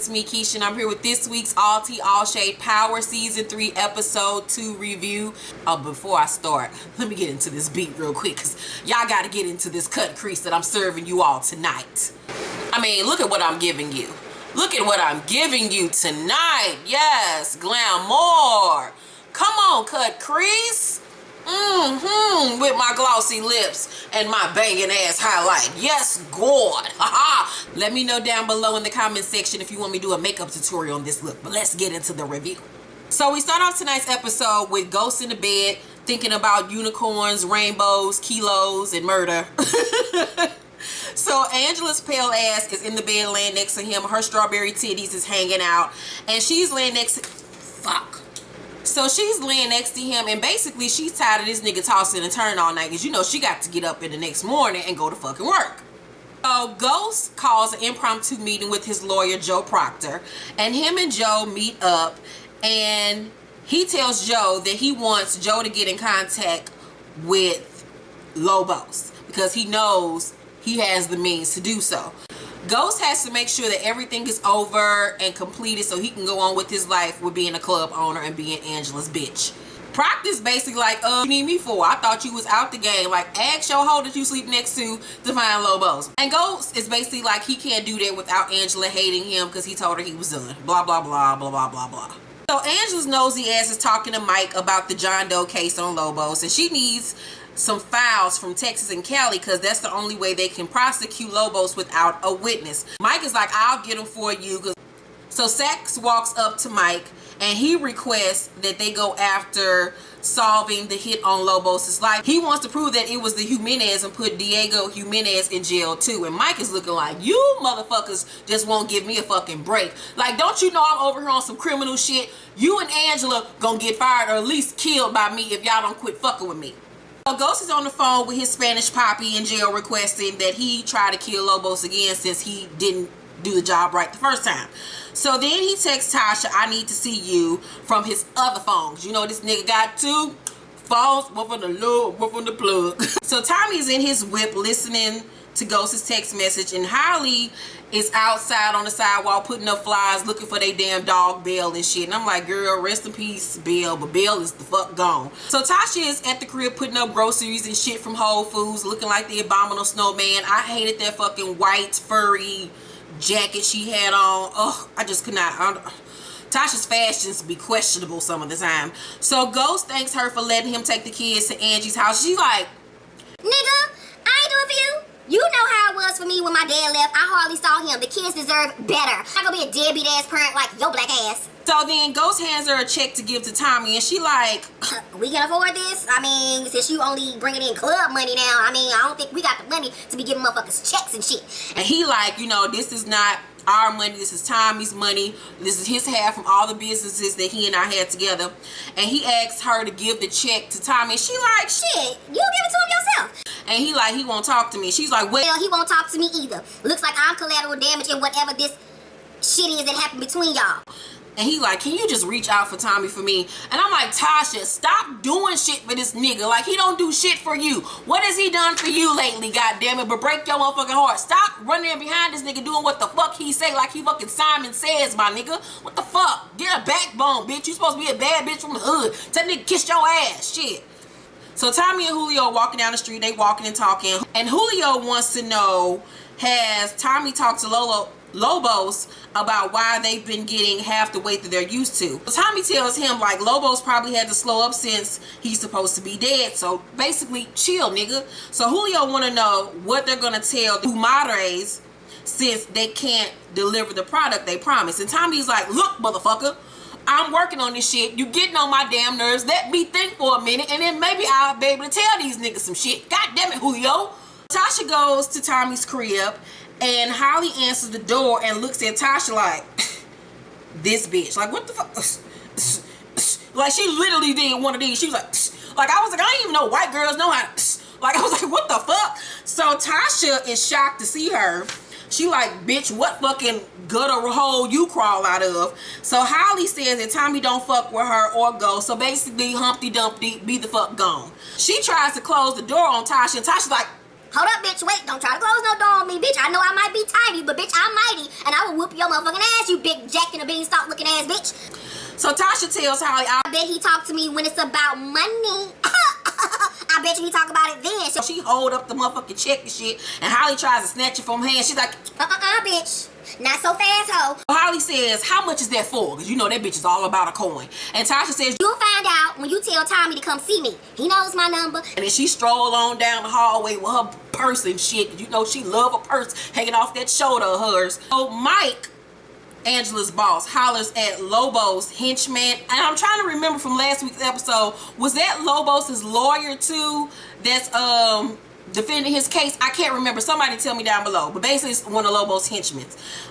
it's me, Keisha, and I'm here with this week's All Tea All Shade Power Season 3 Episode 2 review. Before I start, let me get into this beat real quick, because y'all got to get into this cut crease that I'm serving you all tonight. I mean, look at what I'm giving you. Look at what I'm giving you tonight. Yes, glamour. Come on, cut crease. With my glossy lips and my banging ass highlight. Yes, God. Haha. Let me know down below in the comment section if you want me to do a makeup tutorial on this look. But let's get into the review. So we start off tonight's episode with Ghost in the bed thinking about unicorns, rainbows, kilos, and murder. So Angela's pale ass is in the bed laying next to him. Her strawberry titties is hanging out. And she's laying next to... Fuck. So she's laying next to him, and basically she's tired of this nigga tossing and turning all night, because you know she got to get up in the next morning and go to fucking work. So Ghost calls an impromptu meeting with his lawyer, Joe Proctor, and him and Joe meet up, and he tells Joe that he wants Joe to get in contact with Lobos, because he knows he has the means to do so. Ghost has to make sure that everything is over and completed so he can go on with his life with being a club owner and being Angela's bitch. Proctor's basically like, you need me for? I thought you was out the game. Like, ask your hoe that you sleep next to find Lobos. And Ghost is basically like, he can't do that without Angela hating him because he told her he was done. Blah, blah, blah, blah, blah, blah, blah. So Angela's nosy ass is talking to Mike about the John Doe case on Lobos, and she needs some files from Texas and Cali because that's the only way they can prosecute Lobos without a witness. Mike is like, I'll get them for you. So Sax walks up to Mike and he requests that they go after solving the hit on Lobos' life. He wants to prove that it was the Jimenez and put Diego Jimenez in jail too. And Mike is looking like, you motherfuckers just won't give me a fucking break. Like, don't you know I'm over here on some criminal shit? You and Angela gonna get fired or at least killed by me if y'all don't quit fucking with me. Ghost is on the phone with his Spanish poppy in jail requesting that he try to kill Lobos again since he didn't do the job right the first time. So then he texts Tasha, I need to see you, from his other phones. You know this nigga got two phones, one from the loop, one from the plug. So Tommy's in his whip listening to Ghost's text message, and Holly is outside on the sidewalk putting up flyers looking for their damn dog Bill and shit. And I'm like, girl, rest in peace, Bill, but Bill is the fuck gone. So Tasha is at the crib putting up groceries and shit from Whole Foods, looking like the abominable snowman. I hated that fucking white furry jacket she had on. Ugh, I just could not. Tasha's fashions be questionable some of the time. So Ghost thanks her for letting him take the kids to Angie's house. She like, nigga, I ain't doing for you. You know how it was for me when my dad left. I hardly saw him. The kids deserve better. I'm gonna be a deadbeat ass parent like your black ass. So then Ghost hands her a check to give to Tommy, and she like, we can afford this? I mean, since you only bringing in club money now, I mean, I don't think we got the money to be giving motherfuckers checks and shit. And he like, you know, this is not our money, this is Tommy's money, this is his half from all the businesses that he and I had together. And he asks her to give the check to Tommy, and she like, shit, you give it to him yourself. And he like, he won't talk to me. She's like, well, he won't talk to me either. Looks like I'm collateral damage in whatever this shit is that happened between y'all. And he like, can you just reach out for Tommy for me? And I'm like, Tasha, stop doing shit for this nigga. Like, he don't do shit for you. What has he done for you lately, goddammit? But break your motherfucking heart. Stop running behind this nigga doing what the fuck he say like he fucking Simon Says, my nigga. What the fuck? Get a backbone, bitch. You supposed to be a bad bitch from the hood. Tell nigga kiss your ass. Shit. So Tommy and Julio walking down the street. They walking and talking. And Julio wants to know, has Tommy talked to Lobos about why they've been getting half the weight that they're used to. So Tommy tells him like Lobos probably had to slow up since he's supposed to be dead. So basically, chill, nigga. So Julio want to know what they're gonna tell the madres since they can't deliver the product they promised. And Tommy's like, look, motherfucker, I'm working on this shit. You getting on my damn nerves. Let me think for a minute, and then maybe I'll be able to tell these niggas some shit. God damn it, Julio. Tasha goes to Tommy's crib, and Holly answers the door and looks at Tasha like, this bitch. Like, what the fuck? Like, she literally did one of these. She was like I was like, I didn't even know white girls know how to, like, I was like, what the fuck? So Tasha is shocked to see her. She like, bitch, what fucking gutter hole you crawl out of? So Holly says that Tommy don't fuck with her or go. So basically, Humpty Dumpty, be the fuck gone. She tries to close the door on Tasha, and Tasha's like, Hold up, bitch, wait, don't try to close no door on me, bitch. I know I might be tiny, but bitch, I'm mighty, and I will whoop your motherfucking ass, you big jack in the beanstalk looking ass bitch. So Tasha tells Holly, I bet he talk to me when it's about money. I bet you he talk about it then. So she hold up the motherfucking check and shit, and Holly tries to snatch it from her hand. She's like, bitch. Not so fast, ho. Holly says, how much is that for? Because you know that bitch is all about a coin. And Tasha says, you'll find out when you tell Tommy to come see me. He knows my number. And then she stroll on down the hallway with her purse and shit. You know she love a purse hanging off that shoulder of hers. So Mike, Angela's boss, hollers at Lobo's henchman. And I'm trying to remember from last week's episode, was that Lobos' lawyer too that's defending his case? I can't remember. Somebody tell me down below. But basically it's one of Lobo's henchmen.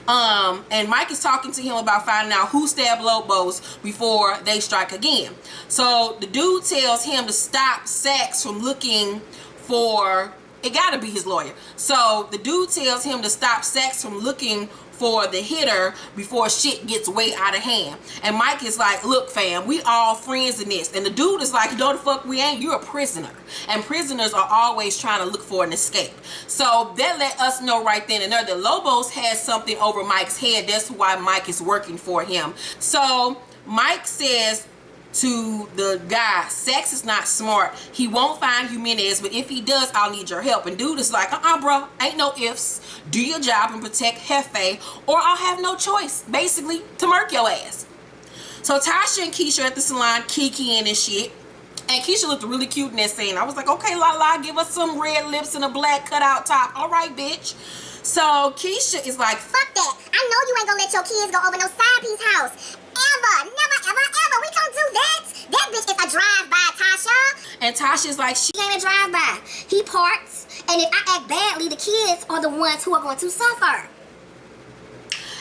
And Mike is talking to him about finding out who stabbed Lobos before they strike again. So the dude tells him to stop Sachs from looking for, it gotta be his lawyer. So the dude tells him to stop Sachs from looking for the hitter before shit gets way out of hand. And Mike is like, look fam, we all friends in this. And the dude is like, no the fuck we ain't, you're a prisoner. And prisoners are always trying to look for an escape. So that let us know right then and there that Lobos has something over Mike's head. That's why Mike is working for him. So Mike says to the guy, Sachs is not smart. He won't find Jimenez, but if he does, I'll need your help. And dude is like, bro, ain't no ifs. Do your job and protect Hefe, or I'll have no choice, basically, to murk your ass. So Tasha and Keisha at the salon kikiing and shit. And Keisha looked really cute in that scene. I was like, okay, la, give us some red lips and a black cutout top. All right, bitch. So Keisha is like, fuck that. I know you ain't gonna let your kids go over no side piece house. Ever. Never, ever. We don't do that. That bitch is a drive-by, Tasha. And Tasha's like, she ain't a drive-by. He parts. And if I act badly, the kids are the ones who are going to suffer.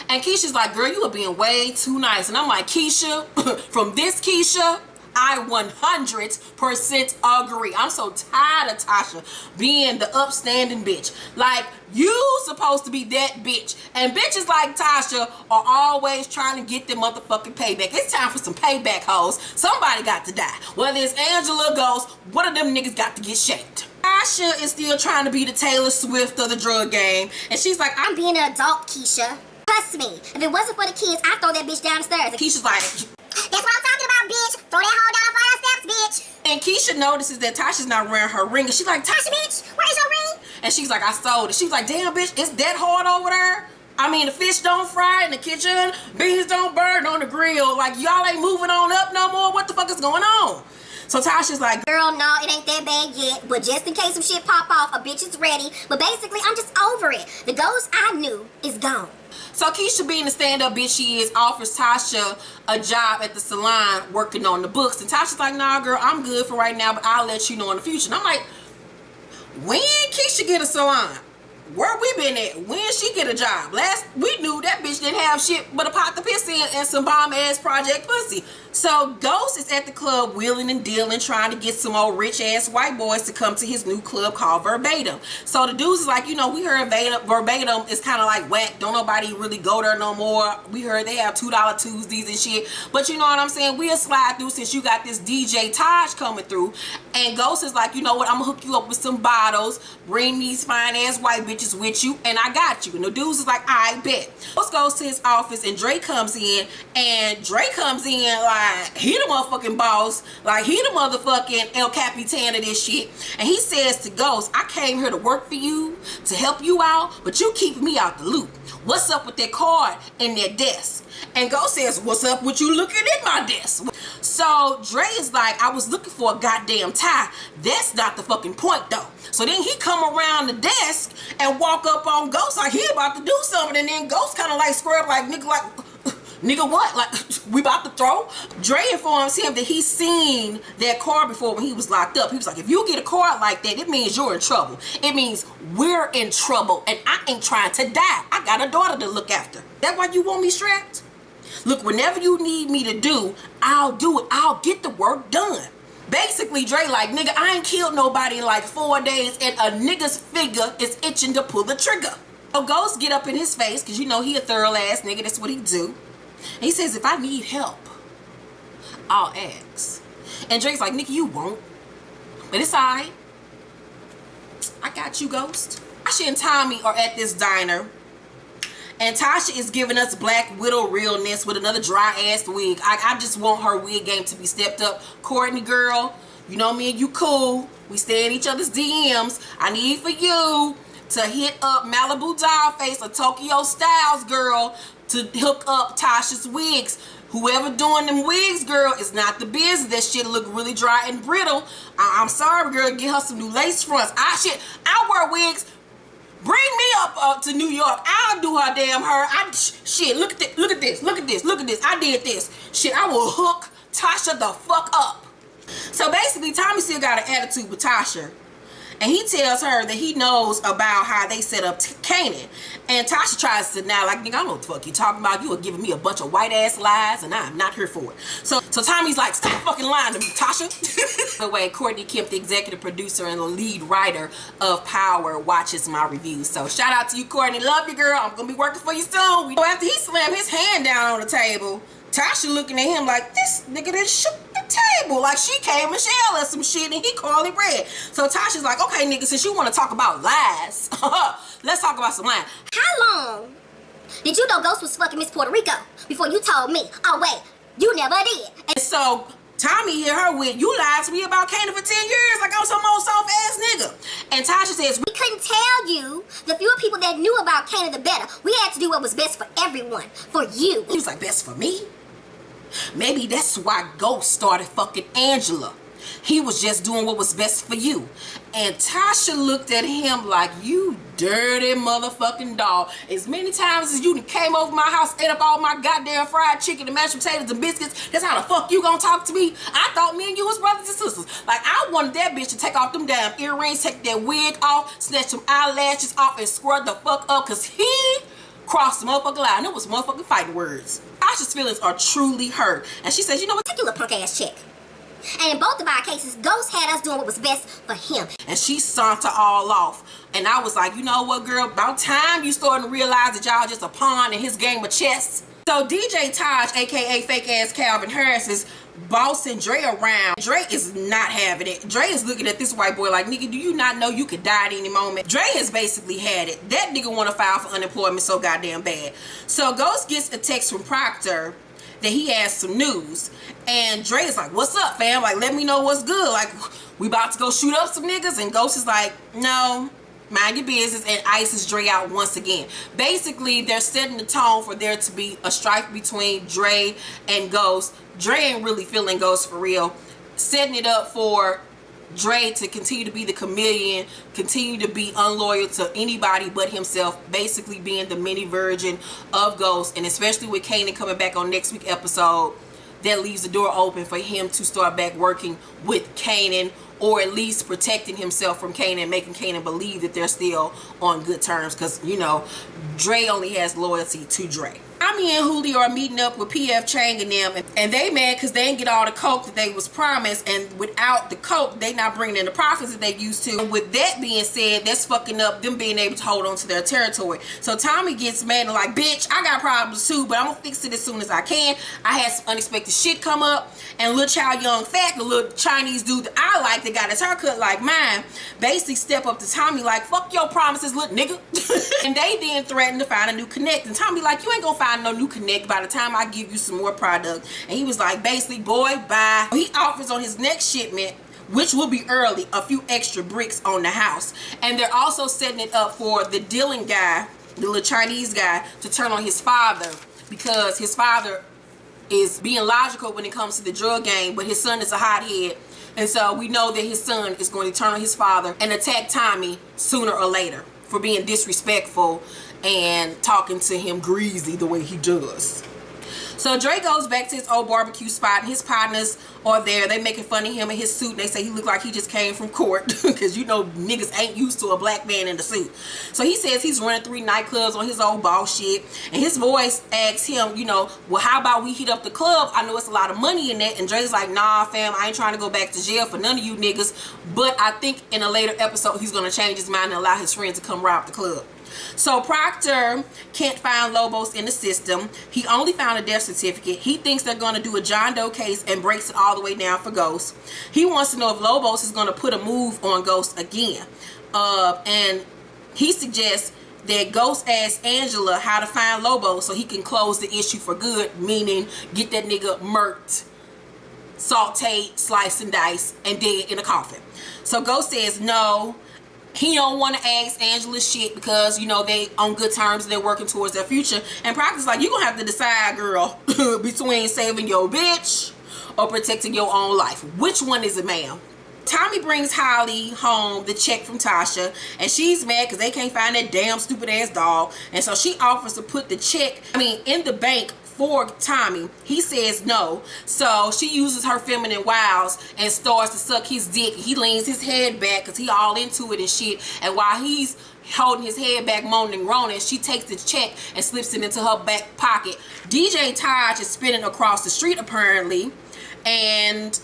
And Keisha's like, girl, you are being way too nice. And I'm like, Keisha, from this Keisha, I 100% agree. I'm so tired of Tasha being the upstanding bitch. Like, you supposed to be that bitch. And bitches like Tasha are always trying to get their motherfucking payback. It's time for some payback, hoes. Somebody got to die. Whether it's Angela or Ghost, one of them niggas got to get shaped. Tasha is still trying to be the Taylor Swift of the drug game. And she's like, I'm being an adult, Keisha. Trust me. If it wasn't for the kids, I'd throw that bitch down the stairs. And Keisha's like, that's what I'm talking about, bitch. Throw that hoe down a flight of steps, bitch. And Keisha notices that Tasha's not wearing her ring. And she's like, Tasha, bitch, where's your ring? And she's like, I sold it. She's like, damn, bitch, it's that hard over there? I mean, the fish don't fry in the kitchen. Beans don't burn on the grill. Like, y'all ain't moving on up no more. What the fuck is going on? So Tasha's like, girl, no, it ain't that bad yet. But just in case some shit pop off, a bitch is ready. But basically, I'm just over it. The ghost I knew is gone. So Keisha, being the stand-up bitch she is, offers Tasha a job at the salon working on the books. And Tasha's like, nah, girl, I'm good for right now, but I'll let you know in the future. And I'm like, when Keisha get a salon? Where we been at? When she get a job? Last we knew that bitch didn't have shit but a pot to piss in and some bomb-ass Project Pussy. So Ghost is at the club wheeling and dealing, trying to get some old rich-ass white boys to come to his new club called Verbatim. So the dudes is like, you know, we heard Verbatim is kind of like whack. Don't nobody really go there no more. We heard they have $2 Tuesdays and shit. But you know what I'm saying? We'll slide through since you got this DJ Taj coming through. And Ghost is like, you know what? I'm going to hook you up with some bottles. Bring these fine-ass white bitches with you. And I got you. And the dudes is like, I bet. Ghost goes to his office and Dre comes in. And Dre comes in like, he the motherfucking boss. Like, he the motherfucking El Capitan of this shit. And he says to Ghost, I came here to work for you, to help you out, but you keep me out the loop. What's up with that card in that desk? And Ghost says, what's up with you looking at my desk? So Dre is like, I was looking for a goddamn tie. That's not the fucking point though. So then he come around the desk and walk up on Ghost like he about to do something. And then Ghost kind of like square up like, nigga, like, nigga what? Like, we about to throw? Dre informs him that he's seen that card before when he was locked up. He was like, if you get a card like that, it means you're in trouble. It means we're in trouble and I ain't trying to die. I got a daughter to look after. That why you want me strapped? Look, whenever you need me to do, I'll do it. I'll get the work done. Basically, Dre like, nigga, I ain't killed nobody in like 4 days and a nigga's figure is itching to pull the trigger. So Ghost get up in his face, because you know he a thorough ass nigga. That's what he do. And he says, if I need help, I'll ask. And Drake's like, nigga, you won't. But it's alright. I got you, Ghost. Tasha and Tommy are at this diner, and Tasha is giving us Black Widow realness with another dry ass wig. I just want her wig game to be stepped up. Courtney, girl, you know me and you cool. We stay in each other's DMs. I need for you to hit up Malibu Dollface or Tokyo Styles, girl, to hook up Tasha's wigs. Whoever doing them wigs, girl, is not the business. That shit look really dry and brittle. I'm sorry, girl. Get her some new lace fronts. I wear wigs. Bring me up to New York. I'll do her damn hair. Shit, look at this. Look at this. Look at this. Look at this. I did this. Shit, I will hook Tasha the fuck up. So basically, Tommy still got an attitude with Tasha. And he tells her that he knows about how they set up Kanan. And Tasha tries to deny, like, nigga, I don't know what the fuck you talking about. You are giving me a bunch of white ass lies, and I'm not here for it. So Tommy's like, stop fucking lying to me, Tasha. By the way, Courtney Kemp, the executive producer and the lead writer of Power, watches my reviews. So shout out to you, Courtney. Love you, girl. I'm gonna be working for you soon. So after he slammed his hand down on the table, Tasha looking at him like, this nigga that shook the table. Like she came Michelle or some shit and he called it red. So Tasha's like, okay, nigga, since you want to talk about lies, let's talk about some lies. How long did you know Ghost was fucking Miss Puerto Rico before you told me? Oh, wait, you never did. And so Tommy hit her with, you lied to me about Kanan for 10 years like I'm some old soft ass nigga. And Tasha says, we couldn't tell you. The fewer people that knew about Kanan, the better. We had to do what was best for everyone. For you. He was like, best for me? Maybe that's why Ghost started fucking Angela. He was just doing what was best for you. And Tasha looked at him like, you dirty motherfucking dog. As many times as you came over my house, ate up all my goddamn fried chicken and mashed potatoes and biscuits, that's how the fuck you gonna talk to me? I thought me and you was brothers and sisters. Like, I wanted that bitch to take off them damn earrings, take that wig off, snatch some eyelashes off, and squirt the fuck up, because he crossed the motherfucking line. It was motherfucking fighting words. Tasha's feelings are truly hurt. And she says, you know what? Take you little punk ass chick. And in both of our cases, Ghost had us doing what was best for him. And she sauntered all off. And I was like, you know what, girl? About time you starting to realize that y'all just a pawn in his game of chess. So DJ Taj, aka fake ass Calvin Harris, is bossing Dre around. Dre is not having it. Dre is looking at this white boy like, nigga, do you not know you could die at any moment? Dre has basically had it. That nigga want to file for unemployment so goddamn bad. So Ghost gets a text from Proctor that he has some news. And Dre is like, what's up, fam? Like, let me know what's good. Like, we about to go shoot up some niggas. And Ghost is like, no, mind your business, and ices Dre out once again. Basically, they're setting the tone for there to be a strife between Dre and Ghost. Dre ain't really feeling Ghost for real. Setting it up for Dre to continue to be the chameleon, continue to be unloyal to anybody but himself, basically being the mini version of Ghost. And especially with Kanan coming back on next week's episode, that leaves the door open for him to start back working with Kanan, or at least protecting himself from Kanan, making Kanan believe that they're still on good terms, because, you know, Dre only has loyalty to Dre. Tommy and Julio are meeting up with PF Chang and them, and they mad because they didn't get all the coke that they was promised, and without the coke, they not bringing in the profits that they used to. And with that being said, that's fucking up them being able to hold on to their territory. So Tommy gets mad and like, bitch, I got problems too, but I'm gonna fix it as soon as I can. I had some unexpected shit come up, and little child young fat, the little Chinese dude that I like that got his haircut like mine, basically step up to Tommy like, fuck your promises, little nigga. And they then threaten to find a new connect, and Tommy like, you ain't gonna find no new connect by the time I give you some more product. And he was like, basically, boy, bye. He offers on his next shipment, which will be early, a few extra bricks on the house. And they're also setting it up for the dealing guy, the little Chinese guy, to turn on his father, because his father is being logical when it comes to the drug game, but his son is a hothead. And so we know that his son is going to turn on his father and attack Tommy sooner or later for being disrespectful and talking to him greasy the way he does. So Dre goes back to his old barbecue spot, and his partners are there. They making fun of him in his suit, and they say he look like he just came from court, because you know niggas ain't used to a black man in the suit. So he says he's running 3 nightclubs on his old boss shit, and his boys asks him, you know, well, how about we hit up the club? I know it's a lot of money in that. And Dre's like, nah, fam, I ain't trying to go back to jail for none of you niggas. But I think in a later episode he's gonna change his mind and allow his friends to come rob the club. So Proctor can't find Lobos in the system. He only found a death certificate. He thinks they're going to do a John Doe case and breaks it all the way down for Ghost. He wants to know if Lobos is going to put a move on Ghost again. And he suggests that Ghost asks Angela how to find Lobos so he can close the issue for good, meaning get that nigga murked, sauteed, sliced and diced, and dead in a coffin. So Ghost says no. He don't want to ask Angela shit because, you know, they on good terms and they're working towards their future. And Proctor's like, you're going to have to decide, girl, between saving your bitch or protecting your own life. Which one is it, ma'am? Tommy brings Holly home the check from Tasha, and she's mad because they can't find that damn stupid ass dog. And so she offers to put the check, in the bank for Tommy. He says no. So she uses her feminine wiles and starts to suck his dick. He leans his head back because he all into it and shit. And while he's holding his head back, moaning and groaning, she takes the check and slips it into her back pocket. DJ Taj is spinning across the street apparently, and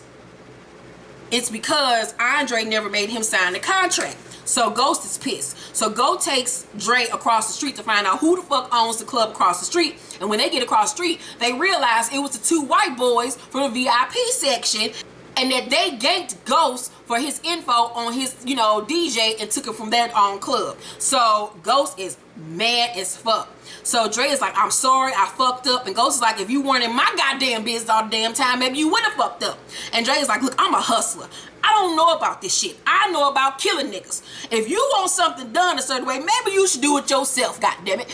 it's because Andre never made him sign the contract. So Ghost is pissed. So Go takes Dre across the street to find out who the fuck owns the club across the street. And when they get across the street, they realize it was the two white boys from the VIP section, and that they ganked Ghost for his info on his, DJ, and took it from that on club. So Ghost is mad as fuck. So Dre is like, I'm sorry, I fucked up. And Ghost is like, if you weren't in my goddamn business all the damn time, maybe you would have fucked up. And Dre is like, look, I'm a hustler. I don't know about this shit. I know about killing niggas. If you want something done a certain way, maybe you should do it yourself, goddammit.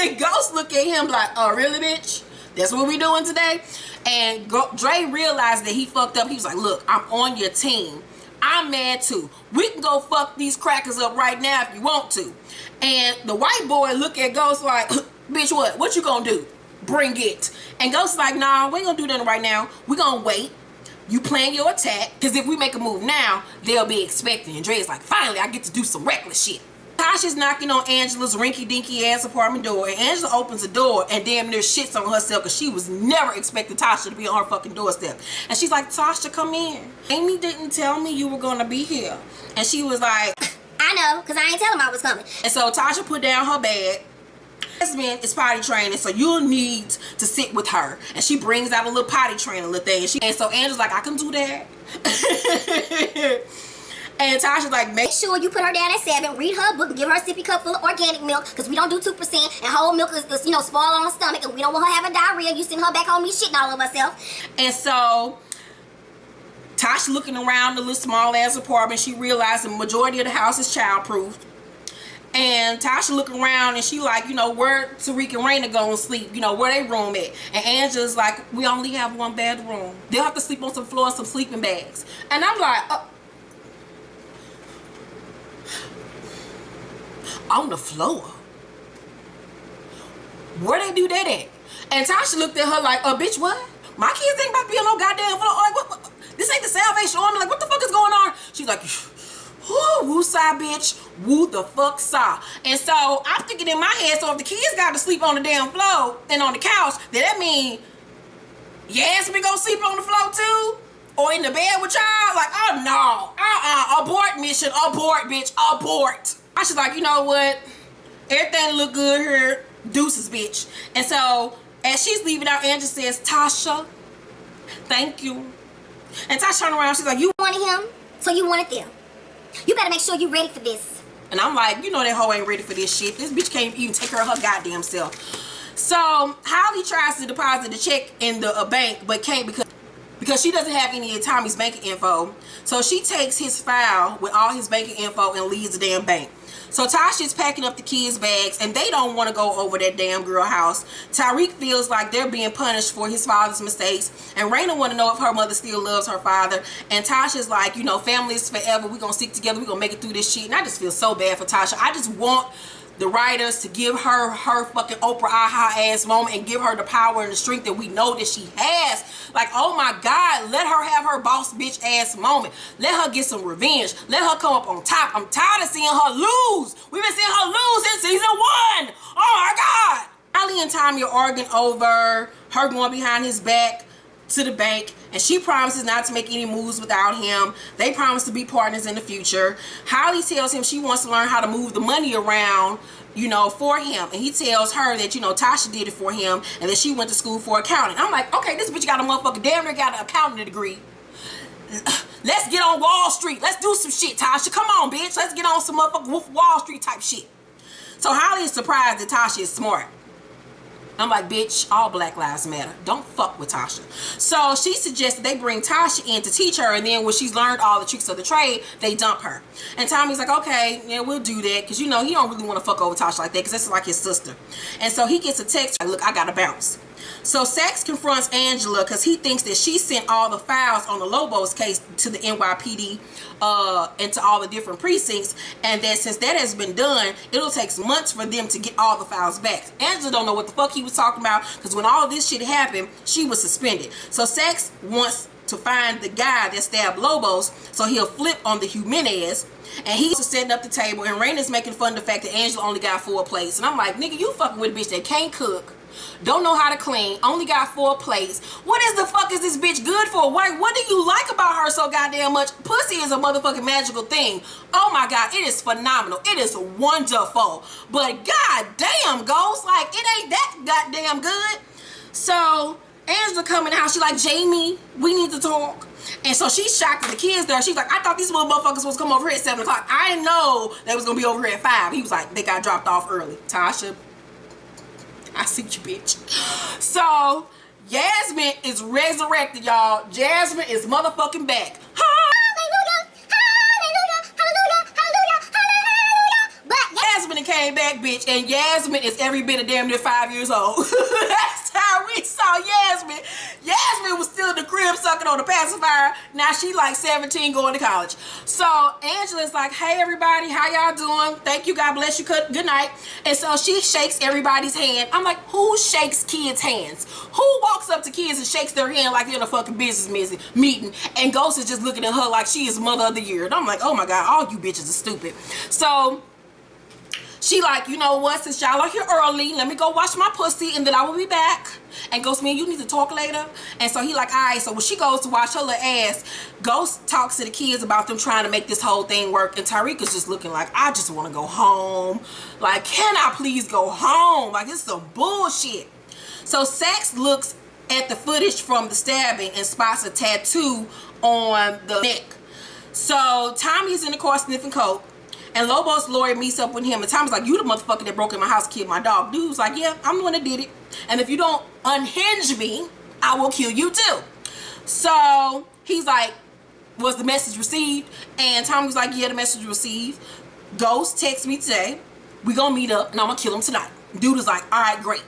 And Ghost look at him like, oh, really, bitch? That's what we doing today? And Dre realized that he fucked up. He was like, look, I'm on your team. I'm mad too. We can go fuck these crackers up right now if you want to. And the white boy look at Ghost like, bitch, what? What you gonna do? Bring it. And Ghost like, nah, we ain't gonna do nothing right now. We gonna wait. You plan your attack, because if we make a move now, they'll be expecting. And Dre's like, finally, I get to do some reckless shit. Tasha's knocking on Angela's rinky-dinky ass apartment door, and Angela opens the door and damn near shits on herself because she was never expecting Tasha to be on her fucking doorstep. And she's like, Tasha, come in. Amy didn't tell me you were gonna be here. And she was like, I know, because I ain't tell him I was coming. and so Tasha put down her bag. Husband is potty training, so you'll need to sit with her. And she brings out a little potty training little thing. And so Angela's like, I can do that. And Tasha's like, make sure you put her down at 7, read her book, and give her a sippy cup full of organic milk, because we don't do 2%, and whole milk is spoil on her stomach, and we don't want her having diarrhea. You send her back home, me shitting all over herself. And so Tasha looking around the little small ass apartment, she realized the majority of the house is childproof. And Tasha looking around and she like, where Tariq and Raina go and sleep, where they room at. And Angela's like, we only have one bedroom. They'll have to sleep on some floors, some sleeping bags. And I'm like, on the floor? Where they do that at? And Tasha looked at her like, bitch, what? My kids ain't about to be on no goddamn floor. Like, what? This ain't the Salvation Army. Like, what the fuck is going on? She's like, woo sigh, bitch. Woo the fuck sigh. And so I'm thinking in my head, so if the kids got to sleep on the damn floor and on the couch, then that mean your ass be gonna sleep on the floor too? Or in the bed with y'all? Like, oh no. Abort mission. Abort, bitch. Abort. I was like, you know what? Everything look good here. Deuces, bitch. And so as she's leaving out, Angela says, Tasha, thank you. And Tasha turned around, she's like, you wanted him, so you wanted them. You better make sure you ready for this. And I'm like, that hoe ain't ready for this shit. This bitch can't even take care of her goddamn self. So Holly tries to deposit the check in the bank, but can't because she doesn't have any of Tommy's banking info. So she takes his file with all his banking info and leaves the damn bank. So Tasha's packing up the kids' bags, and they don't want to go over that damn girl house. Tariq feels like they're being punished for his father's mistakes, and Raina want to know if her mother still loves her father. And Tasha's like, family is forever. We're going to stick together. We're going to make it through this shit. And I just feel so bad for Tasha. I just want the writers to give her fucking Oprah aha ass moment and give her the power and the strength that we know that she has. Like, oh my God, let her have her boss bitch ass moment. Let her get some revenge. Let her come up on top. I'm tired of seeing her lose. We've been seeing her lose since season 1. Oh my God. Holly and Tommy are arguing over her going behind his back to the bank, and she promises not to make any moves without him. They promise to be partners in the future. Holly tells him she wants to learn how to move the money around, you know, for him. And he tells her that, you know, Tasha did it for him and that she went to school for accounting. I'm like, okay, this bitch got a motherfucker damn near got an accounting degree. Let's get on Wall Street. Let's do some shit, Tasha. Come on, bitch. Let's get on some motherfucking Wall Street type shit. So Holly is surprised that Tasha is smart. I'm like, bitch, all Black Lives Matter. Don't fuck with Tasha. So she suggested they bring Tasha in to teach her, and then when she's learned all the tricks of the trade, they dump her. And Tommy's like, okay, yeah, we'll do that, because, you know, he don't really want to fuck over Tasha like that, because that's like his sister. And so he gets a text, like, look, I gotta bounce. So Saxe confronts Angela because he thinks that she sent all the files on the Lobos case to the NYPD and to all the different precincts, and that since that has been done, it'll take months for them to get all the files back. Angela don't know what the fuck he was talking about, because when all this shit happened, she was suspended. So Saxe wants to find the guy that stabbed Lobos, so he'll flip on the Jimenez. And he's setting up the table, and Raina's making fun of the fact that Angela only got 4 plates. And I'm like, nigga, you fucking with a bitch that can't cook, don't know how to clean, only got 4 plates. What is the fuck is this bitch good for? What do you like about her so goddamn much? Pussy is a motherfucking magical thing. Oh my god, it is phenomenal. It is wonderful. But goddamn, Ghost, like, it ain't that goddamn good. So Angela coming out, she like, Jamie, we need to talk. And so she's shocked at the kids there. She's like, I thought these motherfuckers was come over here at 7 o'clock. I didn't know they was gonna be over here at 5. He was like, they got dropped off early. Tasha, I see you, bitch. So Yasmin is resurrected, y'all. Jasmine is motherfucking back. Yasmin came back, bitch, and Yasmin is every bit of damn near 5 years old. Last time we saw Yasmin, Yasmin was still in the crib sucking on the pacifier. Now she like 17 going to college. So Angela's like, hey everybody, how y'all doing? Thank you, God bless you, good night. And so she shakes everybody's hand. I'm like, who shakes kids' hands? Who walks up to kids and shakes their hand like they're in a fucking business meeting? And Ghost is just looking at her like she is mother of the year. And I'm like, oh my god, all you bitches are stupid. So she like, you know what, since y'all are here early, let me go wash my pussy and then I will be back. And Ghost, man, you need to talk later. And so he like, all right. So when she goes to wash her little ass, Ghost talks to the kids about them trying to make this whole thing work. And Tyreek is just looking like, I just want to go home. Like, can I please go home? Like, this is some bullshit. So Saxe looks at the footage from the stabbing and spots a tattoo on the neck. So Tommy's in the car sniffing coke. And Lobo's lawyer meets up with him, and Tommy's like, you the motherfucker that broke in my house, killed my dog. Dude's like, yeah, I'm the one that did it. And if you don't unhinge me, I will kill you too. So he's like, was the message received? And Tommy's like, yeah, the message received. Ghost texts me today. We gonna meet up, and I'm gonna kill him tonight. Dude is like, all right, great.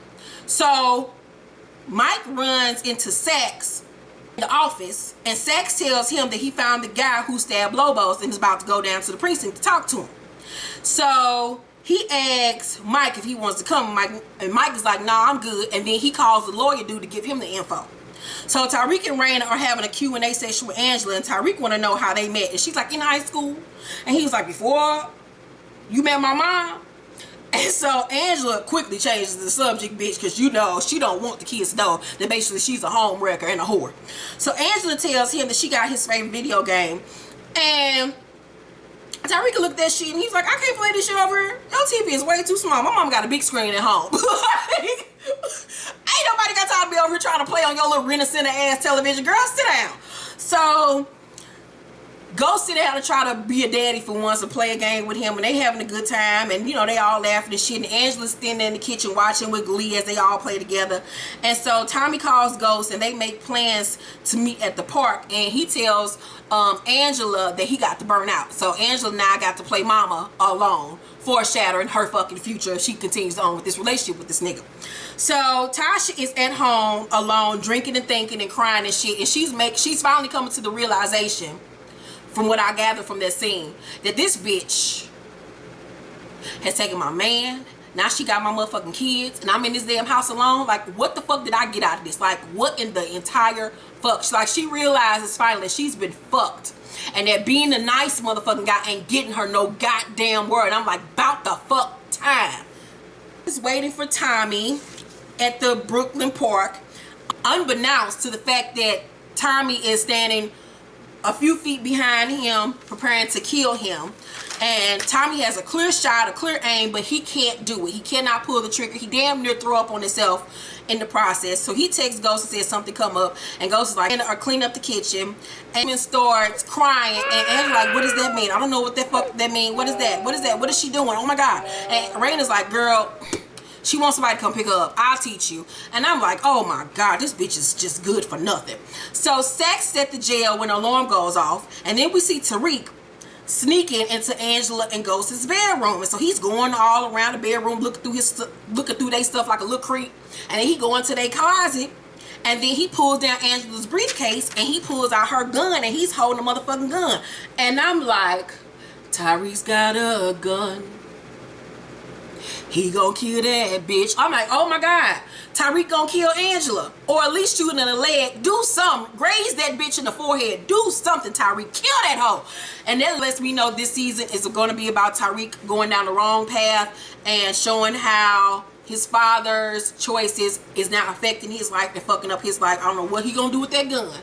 So Mike runs into Saxe in the office, and Saxe tells him that he found the guy who stabbed Lobos and is about to go down to the precinct to talk to him. So he asks Mike if he wants to come. And Mike is like, nah, I'm good. And then he calls the lawyer dude to give him the info. So Tyreek and Raina are having a Q&A session with Angela, and Tyreek want to know how they met. And she's like, in high school. And he was like, before you met my mom? And so Angela quickly changes the subject, bitch, because you know she don't want the kids to know that basically she's a home wrecker and a whore. So Angela tells him that she got his favorite video game. And Tyreek looked at that shit and he's like, I can't play this shit over here. Your TV is way too small. My mom got a big screen at home. Like, ain't nobody got time to be over here trying to play on your little Rent-A-Center ass television. Girl, sit down. So go sit down and try to be a daddy for once and play a game with him, and they having a good time, and you know they all laughing and shit, and Angela's standing in the kitchen watching with glee as they all play together. And so Tommy calls Ghost and they make plans to meet at the park, and he tells Angela that he got to burn out. So Angela now got to play mama alone, foreshadowing her fucking future if she continues on with this relationship with this nigga. So Tasha is at home alone, drinking and thinking and crying and shit, and she's finally coming to the realization, from what I gathered from that scene, that this bitch has taken my man. Now she got my motherfucking kids, and I'm in this damn house alone. Like, what the fuck did I get out of this? Like, what in the entire fuck? Like, she realizes finally she's been fucked, and that being a nice motherfucking guy ain't getting her no goddamn word. I'm like, about the fuck time. Just waiting for Tommy at the Brooklyn Park. unbeknownst to the fact that Tommy is standing a few feet behind him, preparing to kill him. And Tommy has a clear shot, a clear aim, but he can't do it. He cannot pull the trigger. He damn near throw up on himself in the process. So he texts Ghost and says something come up, and Ghost is like, or clean up the kitchen. And starts crying, and Angela's like, what does that mean? I don't know what the fuck that mean. What is that? What is that? What is she doing? Oh my God. And Raina's like, girl, she wants somebody to come pick her up. I'll teach you. And I'm like, oh my God, this bitch is just good for nothing. So Sack's at the jail when the alarm goes off. And then we see Tariq sneaking into Angela and Ghost's bedroom. And so he's going all around the bedroom, looking through their stuff like a little creep. And then he go into their closet. And then he pulls down Angela's briefcase and he pulls out her gun and he's holding a motherfucking gun. And I'm like, Tariq's got a gun. He gonna kill that bitch. I'm like, oh my God, Tariq gonna kill Angela. Or at least shoot her in the leg. Do something. Graze that bitch in the forehead. Do something, Tariq. Kill that hoe. And that lets me know this season is gonna be about Tariq going down the wrong path and showing how his father's choices is now affecting his life and fucking up his life. I don't know what he gonna do with that gun,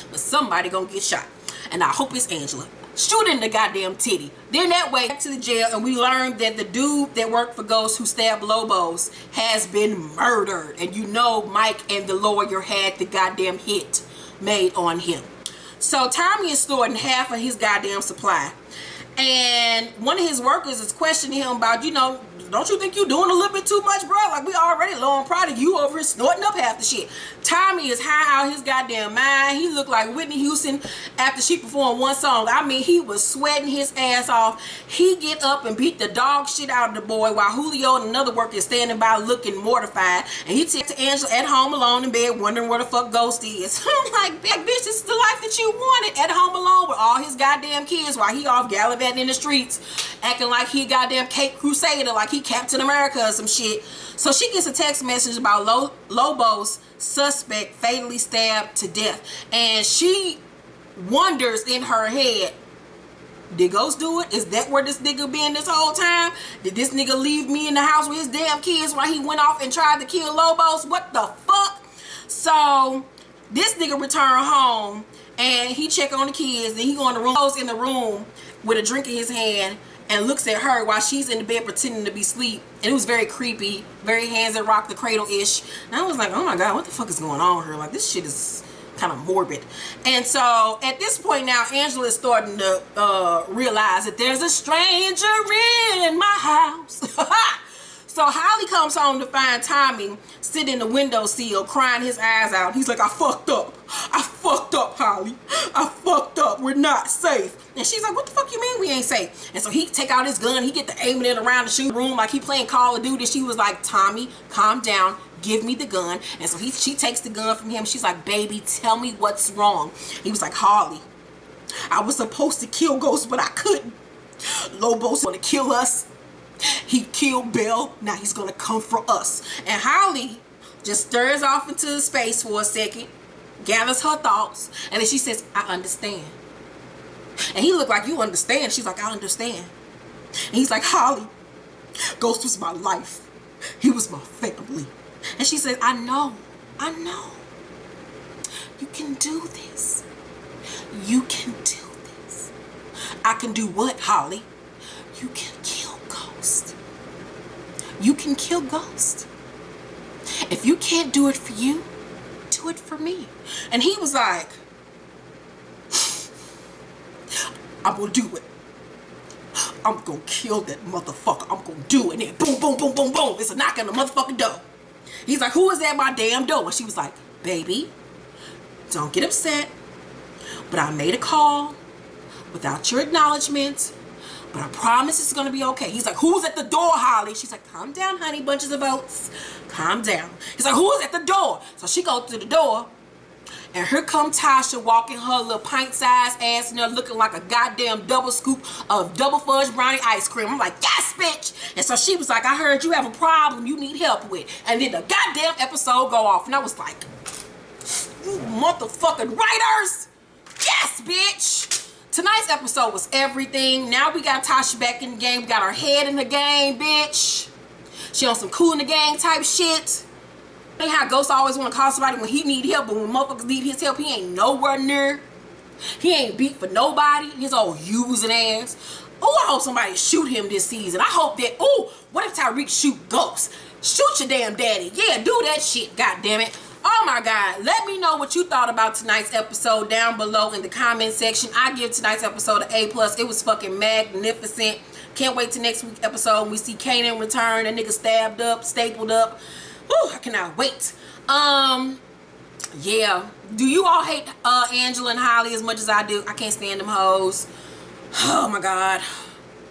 but somebody gonna get shot. And I hope it's Angela. Shoot in the goddamn titty. Then that way back to the jail, and we learned that the dude that worked for Ghost who stabbed Lobos has been murdered. And you know Mike and the lawyer had the goddamn hit made on him. So Tommy is storing half of his goddamn supply. And one of his workers is questioning him about, you know, don't you think you doing a little bit too much, bro? Like, we already low on product. You over here snorting up half the shit. Tommy is high out his goddamn mind. He looked like Whitney Houston after she performed one song. I mean, he was sweating his ass off. He get up and beat the dog shit out of the boy while Julio and another worker is standing by looking mortified. And he takes to Angela at home alone in bed wondering where the fuck Ghost is. I'm like, bitch, this is the life that you wanted, at home alone with all his goddamn kids while he off gallivanting in the streets, acting like he goddamn Cape Crusader, like he Captain America or some shit. So she gets a text message about Lobo's suspect fatally stabbed to death. And she wonders in her head, did Ghost do it? Is that where this nigga been this whole time? Did this nigga leave me in the house with his damn kids while he went off and tried to kill Lobos? What the fuck? So this nigga returned home and he check on the kids. Then he go in the room, goes in the room with a drink in his hand and looks at her while she's in the bed pretending to be asleep. And it was very creepy, very hands that rock the cradle-ish. And I was like, oh my God, what the fuck is going on here? Like, this shit is kind of morbid. And so at this point now, Angela is starting to realize that there's a stranger in my house. So Holly comes home to find Tommy sitting in the windowsill crying his eyes out. He's like, I fucked up. I fucked up, Holly. I fucked up. We're not safe. And she's like, what the fuck you mean we ain't safe? And so he take out his gun. He get to aiming it around the shoot room like he playing Call of Duty. She was like, Tommy, calm down. Give me the gun. And so she takes the gun from him. She's like, baby, tell me what's wrong. He was like, Holly, I was supposed to kill Ghost, but I couldn't. Lobo's gonna kill us. He killed Belle. Now he's gonna come for us. And Holly just stirs off into space for a second, gathers her thoughts, and then she says, I understand. And he looked like, you understand? She's like, I understand. And he's like, Holly, Ghost was my life. He was my family. And she said, I know. You can do this. You can do this. I can do what, Holly? You can kill Ghost. You can kill Ghost. If you can't do it for you, do it for me. And he was like, I'm gonna do it. I'm gonna kill that motherfucker. I'm gonna do it. And then boom, boom, boom, boom, boom. It's a knock on the motherfucking door. He's like, who is at my damn door? And she was like, baby, don't get upset, but I made a call without your acknowledgement, but I promise it's gonna be okay. He's like, who's at the door, Holly? She's like, calm down, honey, bunches of oats. Calm down. He's like, who's at the door? So she goes to the door, and here come Tasha walking her little pint-sized ass in there looking like a goddamn double scoop of double fudge brownie ice cream. I'm like, yes, bitch. And so she was like, I heard you have a problem you need help with. And then the goddamn episode go off. And I was like, you motherfucking writers. Yes, bitch. Tonight's episode was everything. Now we got Tasha back in the game. We got her head in the game, bitch. She on some cool in the gang type shit. They how Ghost always want to call somebody when he need help, but when motherfuckers need his help, he ain't nowhere near. He ain't beat for nobody. His old using ass. Oh, I hope somebody shoot him this season. I hope that. Oh, what if Tyreek shoot Ghost? Shoot your damn daddy. Yeah, do that shit. God damn it. Oh my God. Let me know what you thought about tonight's episode down below in the comment section. I give tonight's episode an A+. It was fucking magnificent. Can't wait to next week's episode when we see Kanan return. That nigga stabbed up, stapled up. Whew, I cannot wait. Yeah. Do you all hate Angela and Holly as much as I do? I can't stand them hoes. Oh my God.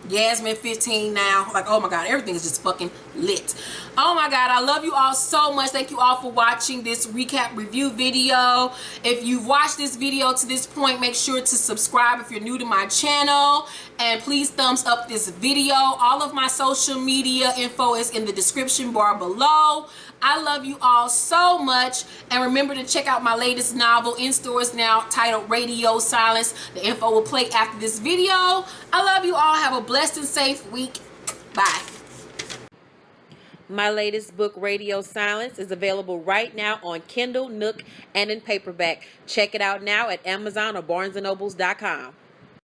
Yasmin 15 now. Like, oh my God, everything is just fucking lit. Oh my God, I love you all so much. Thank you all for watching this recap review video. If you've watched this video to this point, make sure to subscribe if you're new to my channel. And please thumbs up this video. All of my social media info is in the description bar below. I love you all so much. And remember to check out my latest novel in stores now titled Radio Silence. The info will play after this video. I love you all. Have a blessed and safe week. Bye. My latest book, Radio Silence, is available right now on Kindle, Nook, and in paperback. Check it out now at Amazon or BarnesandNobles.com.